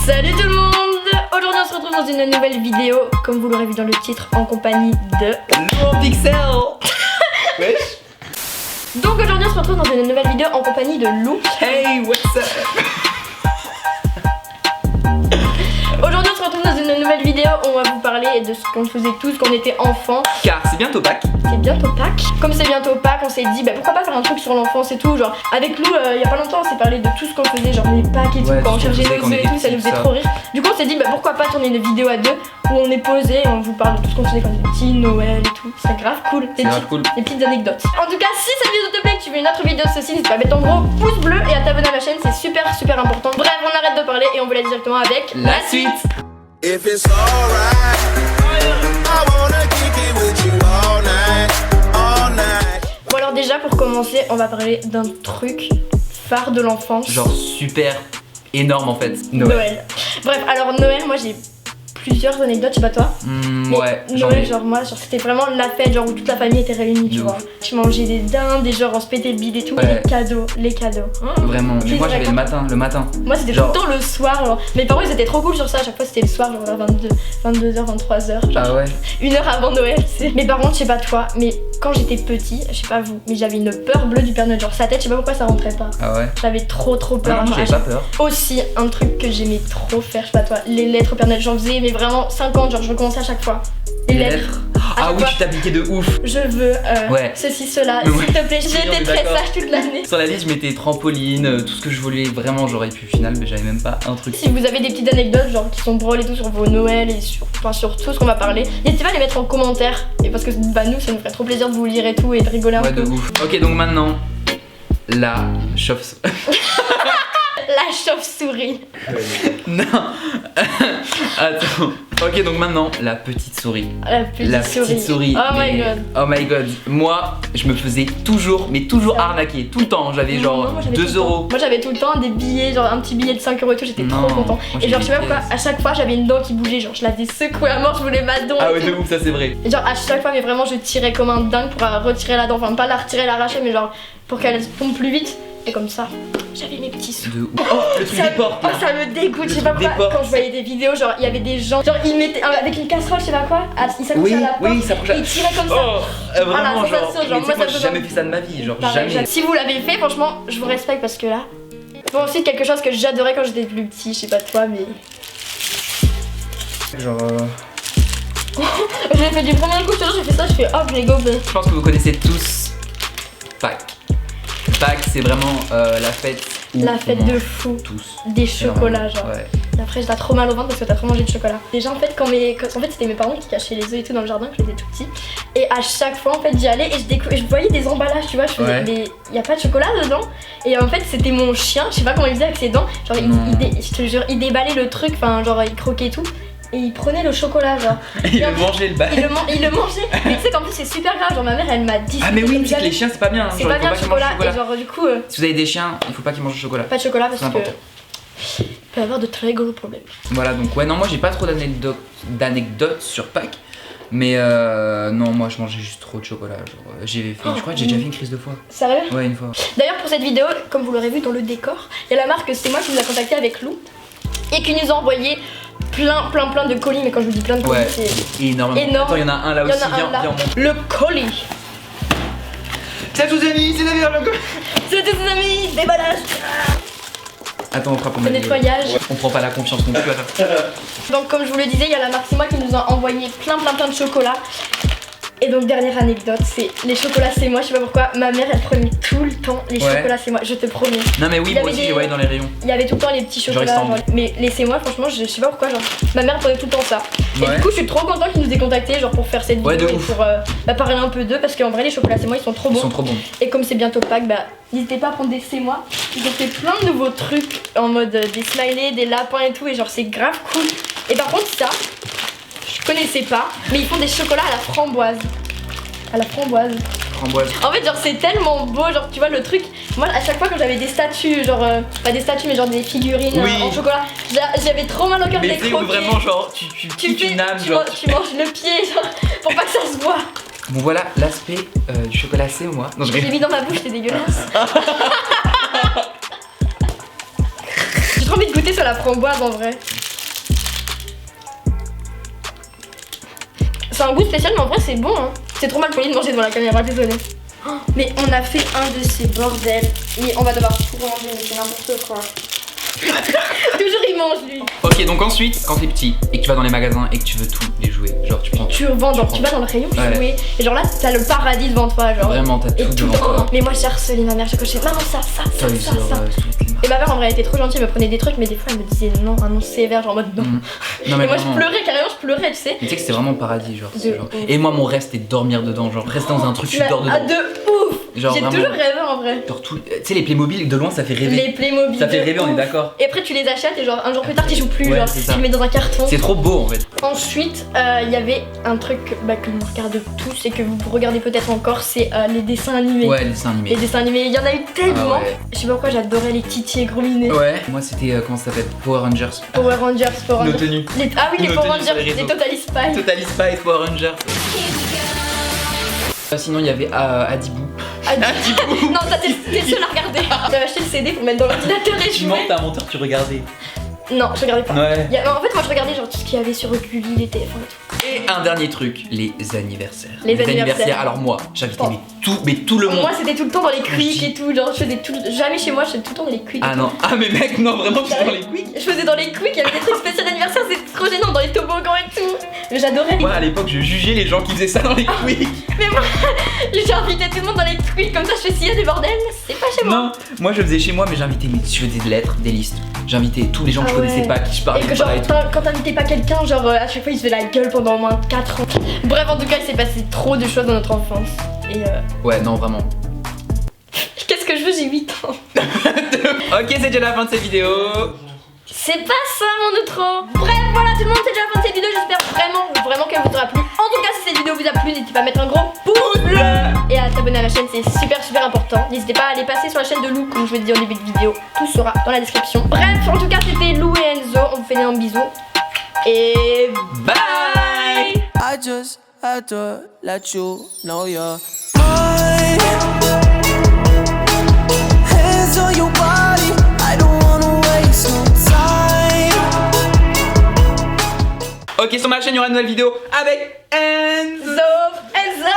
Salut tout le monde! Aujourd'hui on se retrouve dans une nouvelle vidéo, comme vous l'aurez vu dans le titre, en compagnie de Lou Pixel. Wesh. Donc aujourd'hui on se retrouve dans une nouvelle vidéo en compagnie de Lou. Hey, what's up? Aujourd'hui on se retrouve dans une nouvelle vidéo où on va vous parler de ce qu'on faisait tous quand on était enfants. Car c'est bientôt Pâques. C'est bientôt Pâques. Comme c'est bientôt Pâques, on s'est dit pourquoi pas faire un truc sur l'enfance et tout. Genre avec Lou, il y a pas longtemps on s'est parlé de tout ce qu'on faisait, genre les Pâques et tout, Ouais, quand on tout ce qu'on cherchait faisait nos quand on œufs et était tout, ça nous petits, faisait ça. trop rire. Du coup on s'est dit pourquoi pas tourner une vidéo à deux où on est posé et on vous parle de tout ce qu'on faisait quand on était petits, Noël et tout. C'est grave cool. C'est grave cool. Des petites anecdotes. En tout cas, si cette vidéo te plaît, que tu veux une autre vidéo de ceci, n'hésite pas à mettre ton gros pouce bleu et à t'abonner à ma chaîne, c'est super important. Bref, on arrête de parler et on vous laisse directement avec La suite. If it's alright, I wanna kick it with you all night, all night. Bon alors déjà pour commencer, on va parler d'un truc phare de l'enfance. Genre super énorme en fait. Noël. Bref, alors Noël, moi j'ai plusieurs anecdotes, je sais pas toi. Mais Ouais, j'en Noël, ai. genre moi, genre c'était vraiment la fête, genre où toute la famille était réunie, tu De vois. ouf. Tu mangeais des dindes, des genre on se pétait le bide et tout. Ouais. Les cadeaux. Vraiment. Mais C'est moi vrai, j'avais le matin. Moi c'était tout Genre- le temps le soir, genre. Mes parents ils étaient trop cool sur ça, à chaque fois c'était le soir, genre vers 22h, 23h, genre Ah ouais. une heure avant Noël, tu sais. Mes parents, je sais pas toi, mais quand j'étais petit, je sais pas vous, mais j'avais une peur bleue du Père Noël, genre sa tête, je sais pas pourquoi ça rentrait pas. Ah ouais. J'avais trop peur. Ah, moi genre, j'avais pas peur. Aussi un truc que j'aimais trop faire, je sais pas toi, les lettres au Père Noël, j'en faisais mais vraiment 50, genre je recommençais à chaque fois. Les lettres. Ah chaque oui, fois. tu t'appliquais de ouf. Je veux Ouais. ceci, cela, Ouais. s'il te plaît, Oui, on j'étais est très d'accord. sage toute l'année. Sur la liste, je mettais trampoline, tout ce que je voulais. Vraiment, j'aurais pu final, mais j'avais même pas un truc. Si vous avez des petites anecdotes genre qui sont drôles et tout sur vos Noëls et sur tout ce qu'on va parler, n'hésitez pas à les mettre en commentaire. Et parce que nous ça nous ferait trop plaisir de vous lire et tout et de rigoler un Ouais, peu. de ouf. Ok, donc maintenant, la chauffe. La chauve-souris. Non. Attends. Ok, donc maintenant, la petite souris. La petite La souris. petite souris. Oh my mais- god. Oh my god. Moi, je me faisais toujours arnaquer. Tout le temps. J'avais Non, genre moi, j'avais 2 tout le temps. euros. Moi j'avais tout le temps des billets, genre un petit billet de 5 euros et tout, j'étais trop Non, content. moi, Et genre je sais pas j'avais pourquoi, à chaque fois j'avais une dent qui bougeait, genre je la faisais secouer à mort, je voulais ma dent. Ah et ouais, tout. de ouf, ça c'est vrai. Et genre à chaque fois, mais vraiment je tirais comme un dingue pour retirer la dent, enfin pas la retirer, l'arracher, mais genre pour qu'elle tombe plus vite. Et comme ça, j'avais mes petits sous. De ouf. Oh, le truc Ça, des portes. oh, ça me dégoûte, Le je sais pas truc des pourquoi. portes. Quand je voyais des vidéos, genre il y avait des gens, genre ils mettaient avec une casserole, je sais pas quoi, ils s'accrochaient Oui, à la porte, oui, ça et ils tiraient comme ça. Oh, Voilà, vraiment, sensation, genre. genre, Mais tu sais moi, que moi, ça j'ai me jamais donne- fait ça de ma vie. Genre, Pareil, jamais. si vous l'avez fait, franchement, je vous respecte parce que là. Bon, aussi quelque chose que j'adorais quand j'étais plus petit, je sais pas toi, mais. Genre. J'ai fait du premier coup, j'ai fait ça, je fais hop, je l'ai gobé. Je pense que vous connaissez tous Pâques. Pâques, c'est vraiment la fête. Où La fête on de mange fou. tous. Des chocolats, genre. Ouais. Et après, j'ai trop mal au ventre parce que t'as trop mangé de chocolat. Déjà, en fait, en fait, c'était mes parents qui cachaient les œufs et tout dans le jardin quand j'étais tout petit. Et à chaque fois, en fait, j'y allais et je voyais des emballages, tu vois. Je faisais, Ouais. mais y a pas de chocolat dedans. Et en fait, c'était mon chien, je sais pas comment il faisait avec ses dents. Genre, je te jure, il déballait le truc, enfin, genre, il croquait tout. Et il prenait le chocolat, genre. Il Et en veut plus, manger le bal. il le mangeait. Mais tu sais qu'en plus, c'est super grave. Genre, ma mère, elle m'a dit. Ah, mais oui, comme c'est que jamais. les chiens, c'est pas bien. C'est Genre, pas il bien faut le qu'ils mangent chocolat. Et genre, du coup, Si vous avez des chiens, il faut pas qu'ils mangent le chocolat. pas de chocolat parce C'est que. important. Il peut y avoir de très gros problèmes. Voilà, donc ouais, non, moi j'ai pas trop d'anecdotes sur Pâques. Mais non, moi je mangeais juste trop de chocolat. Genre, je crois que j'ai déjà fait une crise de foie. Sérieux? Ouais, une fois. D'ailleurs, pour cette vidéo, comme vous l'aurez vu dans le décor, il y a la marque C'est moi qui nous a contacté avec Lou et qui nous a envoyé plein de colis. Mais quand je vous dis plein de colis, Ouais, c'est énormément. énorme. Attends, il y en a un là Il y en aussi. a un Viens, là. viens, on monte. Le colis. Salut tous amis, c'est David le C'était ses amis, déballage, Attends, on fera pour le nettoyage. On prend pas la confiance non plus. Attends. Donc, comme je vous le disais, il y a la marque C'est moi qui nous a envoyé plein de chocolat. Et donc, dernière anecdote, c'est les chocolats C'est moi. Je sais pas pourquoi, ma mère elle prenait tout le temps les Ouais. chocolats C'est moi, je te promets. Non, mais oui, Il y moi avait aussi, des- je voyais dans les rayons. Il y avait tout le temps les petits Genre chocolats, Istanbul. mais les C'est moi, franchement, je sais pas pourquoi, genre, ma mère prenait tout le temps ça. Et Ouais. du coup, je suis trop content qu'ils nous aient contactés, genre pour faire cette Ouais, vidéo de et ouf. pour parler un peu d'eux, parce qu'en vrai, les chocolats C'est moi, ils sont trop Ils bons. sont trop bons. Et comme c'est bientôt Pâques, bah n'hésitez pas à prendre des C'est moi. Ils ont fait plein de nouveaux trucs en mode des smileys, des lapins et tout, et genre c'est grave cool. Et par contre, ça, je connaissais pas, mais ils font des chocolats à la framboise. À la framboise. Framboise. En fait, genre, c'est tellement beau, genre, tu vois le truc. Moi, à chaque fois quand j'avais des statues, genre, pas des statues, mais genre des figurines Oui. en chocolat, j'avais trop mal au cœur de Mais les tu sais où croquer. vraiment, genre, tu Tu quittes fais, une âme, tu, genre. tu manges le pied, genre, pour pas que ça se voit. Bon, voilà l'aspect du chocolat c'est moi. Non, je J'ai rigole. mis dans ma bouche, c'est dégueulasse. J'ai trop envie de goûter sur la framboise en vrai. C'est un goût spécial, mais en vrai, c'est bon. Hein. C'est trop mal poli de manger devant la caméra, désolé. Oh, mais on a fait un de ces bordels et on va devoir tout ranger, mais c'est n'importe quoi. Toujours il mange lui. Ok, donc ensuite, quand t'es petit et que tu vas dans les magasins et que tu veux tous les jouets, genre tu prends. Tu revends, genre tu vas dans le rayon jouer et genre là t'as le paradis devant toi, genre. Vraiment, t'as Et tout devant toi. Mais moi j'ai harcelé ma mère, j'ai coché maman ça. Et ma mère en vrai elle était trop gentille, elle me prenait des trucs, mais des fois elle me disait non, un nom sévère, genre en mode non. Non mais et moi vraiment. je pleurais, carrément je pleurais, tu sais. Mais tu sais que c'était vraiment le paradis, genre, De genre. ouf. Et moi, mon rêve c'était de dormir dedans, genre rester dans un truc, tu dors dedans. Ah de ouf. Genre, J'ai vraiment. toujours rêvé en vrai. Genre tout. Tu sais, les Playmobil de loin ça fait rêver. Les Playmobil. Ça fait de rêver, on est ouf. d'accord. Et après tu les achètes et genre un jour plus tard tu joues plus, Ouais, genre c'est tu ça. les mets dans un carton. C'est trop beau en fait. Ensuite, il y avait un truc que nous regarde tous et que vous regardez peut-être encore, c'est les dessins animés. Ouais, les dessins animés. Les dessins animés, il y en a eu tellement. Ah ouais. Je sais pas pourquoi j'adorais les Titi et Gros Minet. Ouais, moi c'était comment ça s'appelle, Power Rangers. Power Rangers, Power Nos Rangers. tenues. Ah oui, les Nos Power tenues sur Rangers, les les réseaux. Totally Spies. Totally Spies, Power Rangers. Sinon il y avait Adibou. Non, ça t'es le seul à regarder. J'avais acheté le CD pour mettre dans l'ordinateur et Tu jouer. mens, t'as un menteur, tu regardais. Non, je regardais pas. Ouais. En fait, moi je regardais genre tout ce qu'il y avait sur Gulli, les téléphones et tout. Et un dernier truc, les anniversaires. Les anniversaires. Alors moi, j'invitais Oh. mais tout le monde. Moi c'était tout le temps dans les quick et tout, genre je faisais tout. Jamais chez moi, je faisais tout le temps dans les quick. Ah non, ah mais mec, non vraiment, tu es dans les quick. Je faisais dans les quick, il y avait des trucs spéciaux d'anniversaire, c'était trop gênant, dans les toboggans et tout. Mais j'adorais les. Moi à l'époque, je jugeais les gens qui faisaient ça dans les quick. Mais moi, j'invitais tout le monde dans les quick, comme ça je fais s'il y a des bordels, c'est pas chez moi. Non, moi je faisais chez moi, mais j'invitais je faisais des lettres, des listes. J'invitais tous les gens que je Ah connaissais ouais. pas, qui je parlais Et que pas genre, et tout. quand t'invitais pas quelqu'un, genre à chaque fois il se fait la gueule pendant au moins 4 ans. Bref, en tout cas, il s'est passé trop de choses dans notre enfance. Et Ouais, non, vraiment. qu'est-ce que je veux, j'ai 8 ans. Ok, c'est déjà la fin de cette vidéo. C'est pas ça mon outro. Bref, voilà tout le monde, c'est déjà la fin de cette vidéo. J'espère vraiment qu'elle vous aura plu. En tout cas, si cette vidéo vous a plu, n'hésitez pas à mettre un gros pouce bleu et à t'abonner à la chaîne, c'est super important. N'hésitez pas à aller passer sur la chaîne de Lou, comme je vous l'ai dit en début de vidéo. Tout sera dans la description. Bref, en tout cas, c'était Lou et Enzo. On vous fait un bisou. Et Bye. I just had to let you know you're mine. Hands on your body, I don't wanna waste no time. Ok, sur ma chaîne, il y aura une nouvelle vidéo avec Enzo. Enzo.